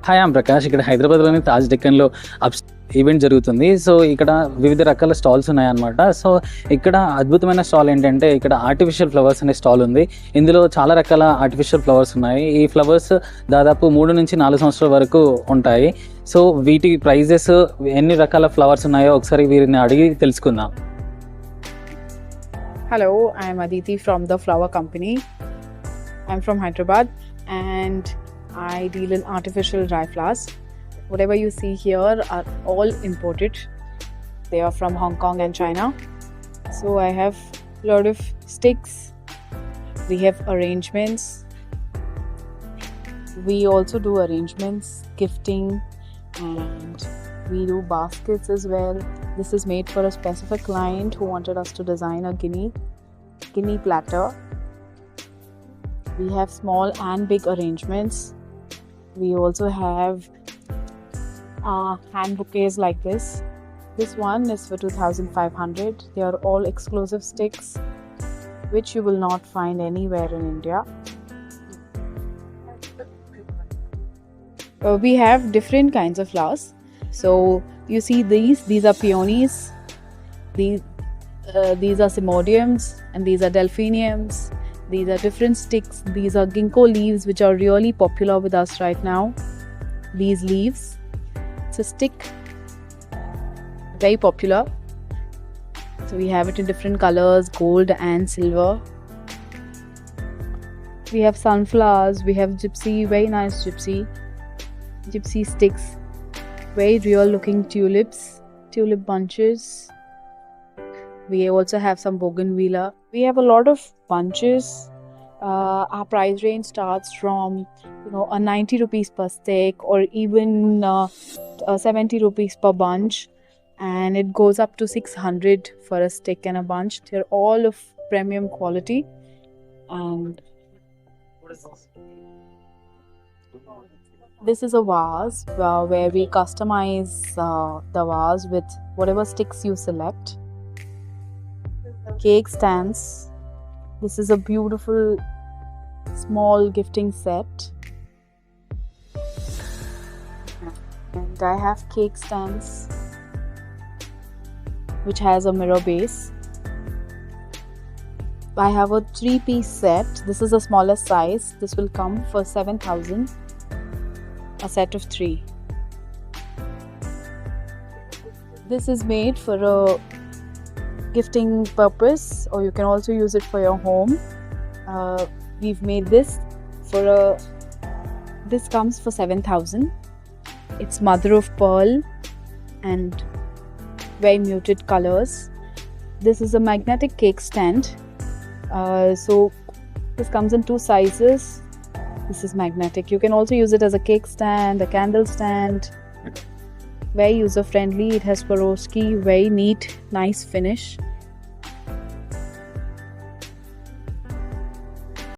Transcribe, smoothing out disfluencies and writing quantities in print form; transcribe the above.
Hi I'm Prakash. ఇక్కడ హైదరాబాద్లోని Taj డెక్కన్లో event జరుగుతుంది. సో ఇక్కడ వివిధ రకాల స్టాల్స్ ఉన్నాయన్నమాట. సో ఇక్కడ అద్భుతమైన స్టాల్ ఏంటంటే ఇక్కడ ఆర్టిఫిషియల్ ఫ్లవర్స్ అనే స్టాల్ ఉంది. ఇందులో చాలా రకాల ఆర్టిఫిషియల్ ఫ్లవర్స్ ఉన్నాయి. ఈ ఫ్లవర్స్ దాదాపు 3 నుంచి 4 సంవత్సరాల వరకు ఉంటాయి. సో వీటి ప్రైజెస్, ఎన్ని రకాల ఫ్లవర్స్ ఉన్నాయో ఒకసారి వీరిని అడిగి తెలుసుకుందాం. Hello, I am Aditi from the flower company. I'm from Hyderabad and I deal in artificial dry flowers. Whatever you see here are all imported. They are from Hong Kong and China. So I have a lot of sticks. We have arrangements. We also do arrangements, gifting, and we do baskets as well. This is made for a specific client who wanted us to design a guinea platter. We have small and big arrangements. We also have hand bouquets like this. This one is for 2,500. They are all exclusive sticks which you will not find anywhere in India. We have different kinds of flowers. So you see these are peonies, these are simodiums, and these are delphiniums. These are different sticks. These are ginkgo leaves which are really popular with us right now. These leaves, it's a stick, very popular. So we have it in different colors, gold and silver. We have sunflowers, we have gypsy, very nice gypsy sticks, very real looking tulip bunches. We also have some bougainvillea. We have a lot of bunches. Our price range starts from a 90 rupees per stick or even 70 rupees per bunch, and it goes up to 600 for a stick and a bunch. They're all of premium quality. And this is a vase where we customize the vase with whatever sticks you select. Cake stands. This is a beautiful small gifting set. And I have cake stands which has a mirror base. I have a 3-piece set. This is the smallest size. This will come for 7,000. A set of 3. This is made for a gifting purpose, or you can also use it for your home. We've made this this comes for 7,000. It's mother of pearl and very muted colors. This is a magnetic cake stand. So this comes in 2 sizes. This is magnetic. You can also use it as a cake stand, a candle stand. Very user friendly. It has Swarovski, very neat, nice finish.